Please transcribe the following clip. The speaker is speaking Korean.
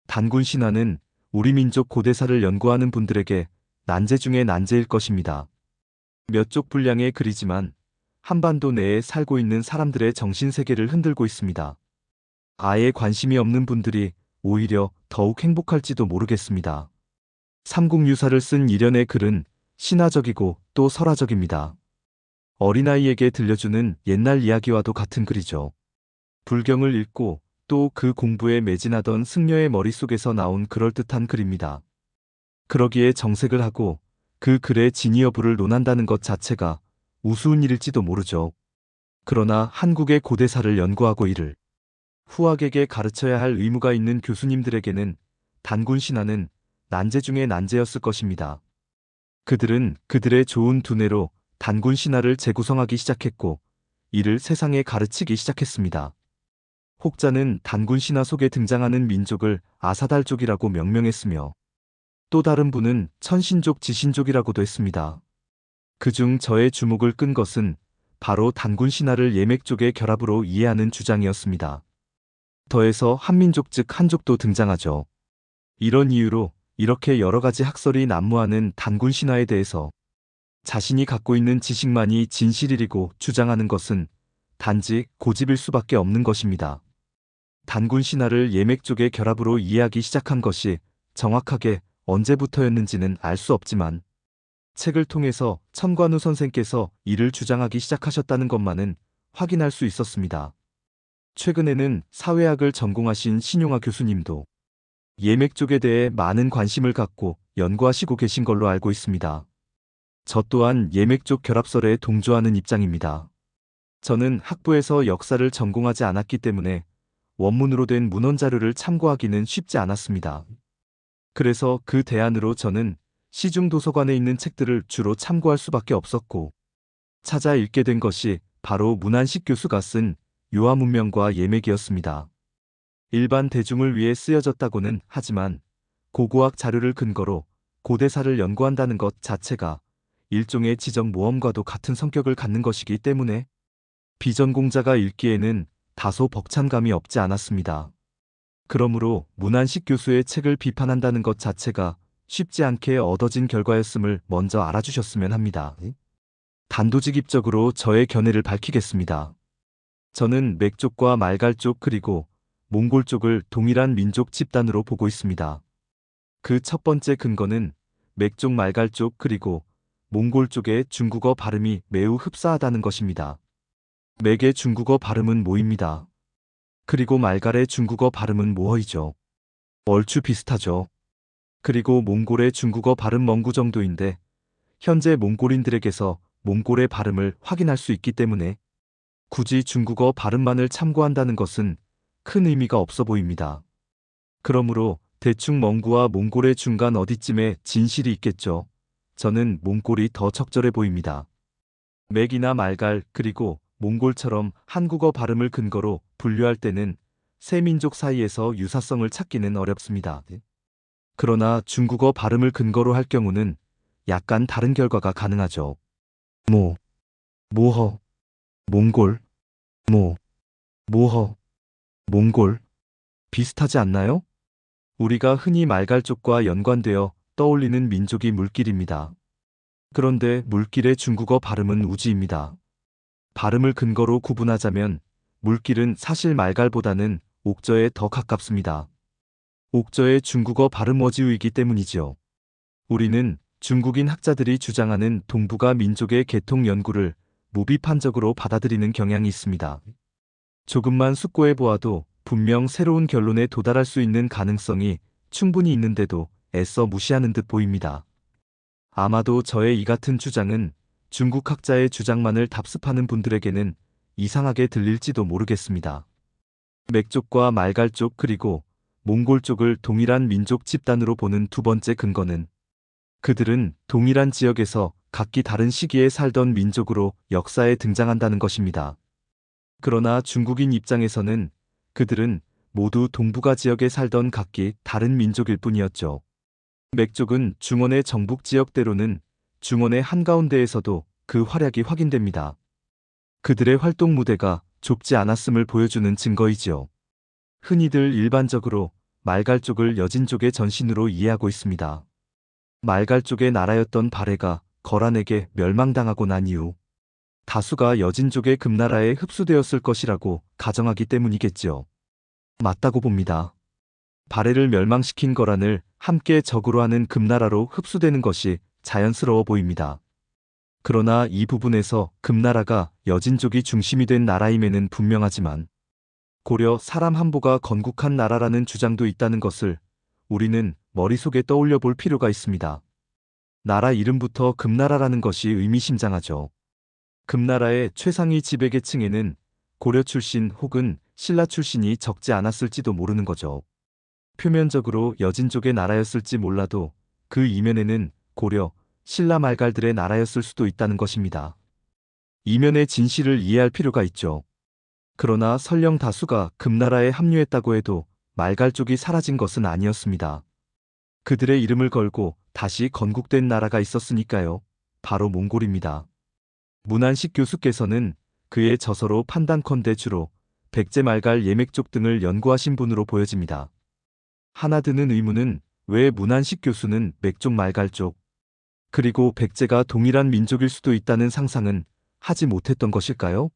단군 신화는 우리 민족 고대사를 연구하는 분들에게 난제 중의 난제일 것입니다. 몇 쪽 분량의 글이지만 한반도 내에 살고 있는 사람들의 정신세계를 흔들고 있습니다. 아예 관심이 없는 분들이 오히려 더욱 행복할지도 모르겠습니다. 삼국유사를 쓴 일련의 글은 신화적이고 또 설화적입니다. 어린아이에게 들려주는 옛날 이야기와도 같은 글이죠. 불경을 읽고 또 그 공부에 매진하던 승려의 머릿속에서 나온 그럴듯한 글입니다. 그러기에 정색을 하고 그 글의 진위 여부를 논한다는 것 자체가 우스운 일일지도 모르죠. 그러나 한국의 고대사를 연구하고 이를 후학에게 가르쳐야 할 의무가 있는 교수님들에게는 단군 신화는 난제 중의 난제였을 것입니다. 그들은 그들의 좋은 두뇌로 단군 신화를 재구성하기 시작했고 이를 세상에 가르치기 시작했습니다. 혹자는 단군 신화 속에 등장하는 민족을 아사달족이라고 명명했으며 또 다른 분은 천신족 지신족이라고도 했습니다. 그중 저의 주목을 끈 것은 바로 단군 신화를 예맥족의 결합으로 이해하는 주장이었습니다. 더해서 한민족 즉 한족도 등장하죠. 이런 이유로 이렇게 여러 가지 학설이 난무하는 단군 신화에 대해서 자신이 갖고 있는 지식만이 진실이라고 주장하는 것은 단지 고집일 수밖에 없는 것입니다. 단군 신화를 예맥족의 결합으로 이해하기 시작한 것이 정확하게 언제부터였는지는 알 수 없지만 책을 통해서 천관우 선생께서 이를 주장하기 시작하셨다는 것만은 확인할 수 있었습니다. 최근에는 사회학을 전공하신 신용화 교수님도 예맥족에 대해 많은 관심을 갖고 연구하시고 계신 걸로 알고 있습니다. 저 또한 예맥족 결합설에 동조하는 입장입니다. 저는 학부에서 역사를 전공하지 않았기 때문에 원문으로 된 문헌 자료를 참고하기는 쉽지 않았습니다. 그래서 그 대안으로 저는 시중 도서관에 있는 책들을 주로 참고할 수밖에 없었고 찾아 읽게 된 것이 바로 문안식 교수가 쓴 요하문명과 예맥이었습니다. 일반 대중을 위해 쓰여졌다고는 하지만 고고학 자료를 근거로 고대사를 연구한다는 것 자체가 일종의 지적 모험과도 같은 성격을 갖는 것이기 때문에 비전공자가 읽기에는 다소 벅찬 감이 없지 않았습니다. 그러므로 문안식 교수의 책을 비판한다는 것 자체가 쉽지 않게 얻어진 결과였음을 먼저 알아주셨으면 합니다. 단도직입적으로 저의 견해를 밝히겠습니다. 저는 맥족과 말갈족 그리고 몽골족을 동일한 민족 집단으로 보고 있습니다. 그 첫 번째 근거는 맥족 말갈족 그리고 몽골족의 중국어 발음이 매우 흡사하다는 것입니다. 맥의 중국어 발음은 모입니다. 그리고 말갈의 중국어 발음은 모허이죠. 얼추 비슷하죠. 그리고 몽골의 중국어 발음 멍구 정도인데 현재 몽골인들에게서 몽골의 발음을 확인할 수 있기 때문에 굳이 중국어 발음만을 참고한다는 것은 큰 의미가 없어 보입니다. 그러므로 대충 멍구와 몽골의 중간 어디쯤에 진실이 있겠죠. 저는 몽골이 더 적절해 보입니다. 맥이나 말갈 그리고 몽골처럼 한국어 발음을 근거로 분류할 때는 세 민족 사이에서 유사성을 찾기는 어렵습니다. 그러나 중국어 발음을 근거로 할 경우는 약간 다른 결과가 가능하죠. 모허, 몽골, 모허, 몽골. 비슷하지 않나요? 우리가 흔히 말갈족과 연관되어 떠올리는 민족이 물길입니다. 그런데 물길의 중국어 발음은 우지입니다. 발음을 근거로 구분하자면 물길은 사실 말갈보다는 옥저에 더 가깝습니다. 옥저의 중국어 발음 어지우이기 때문이지요. 우리는 중국인 학자들이 주장하는 동북아 민족의 개통 연구를 무비판적으로 받아들이는 경향이 있습니다. 조금만 숙고해 보아도 분명 새로운 결론에 도달할 수 있는 가능성이 충분히 있는데도 애써 무시하는 듯 보입니다. 아마도 저의 이 같은 주장은 중국 학자의 주장만을 답습하는 분들에게는 이상하게 들릴지도 모르겠습니다. 맥족과 말갈족 그리고 몽골족을 동일한 민족 집단으로 보는 두 번째 근거는 그들은 동일한 지역에서 각기 다른 시기에 살던 민족으로 역사에 등장한다는 것입니다. 그러나 중국인 입장에서는 그들은 모두 동북아 지역에 살던 각기 다른 민족일 뿐이었죠. 맥족은 중원의 정북 지역대로는 중원의 한가운데에서도 그 활약이 확인됩니다. 그들의 활동 무대가 좁지 않았음을 보여주는 증거이지요. 흔히들 일반적으로 말갈족을 여진족의 전신으로 이해하고 있습니다. 말갈족의 나라였던 발해가 거란에게 멸망당하고 난 이후 다수가 여진족의 금나라에 흡수되었을 것이라고 가정하기 때문이겠지요. 맞다고 봅니다. 발해를 멸망시킨 거란을 함께 적으로 하는 금나라로 흡수되는 것이 자연스러워 보입니다. 그러나 이 부분에서 금나라가 여진족이 중심이 된 나라임에는 분명하지만 고려 사람 한보가 건국한 나라라는 주장도 있다는 것을 우리는 머릿속에 떠올려 볼 필요가 있습니다. 나라 이름부터 금나라라는 것이 의미심장하죠. 금나라의 최상위 지배계층에는 고려 출신 혹은 신라 출신이 적지 않았을지도 모르는 거죠. 표면적으로 여진족의 나라였을지 몰라도 그 이면에는 고려, 신라 말갈들의 나라였을 수도 있다는 것입니다. 이면의 진실을 이해할 필요가 있죠. 그러나 설령 다수가 금나라에 합류했다고 해도 말갈족이 사라진 것은 아니었습니다. 그들의 이름을 걸고 다시 건국된 나라가 있었으니까요. 바로 몽골입니다. 문안식 교수께서는 그의 저서로 판단컨대 주로 백제 말갈 예맥족 등을 연구하신 분으로 보여집니다. 하나 드는 의문은 왜 문안식 교수는 맥족 말갈족, 그리고 백제가 동일한 민족일 수도 있다는 상상은 하지 못했던 것일까요?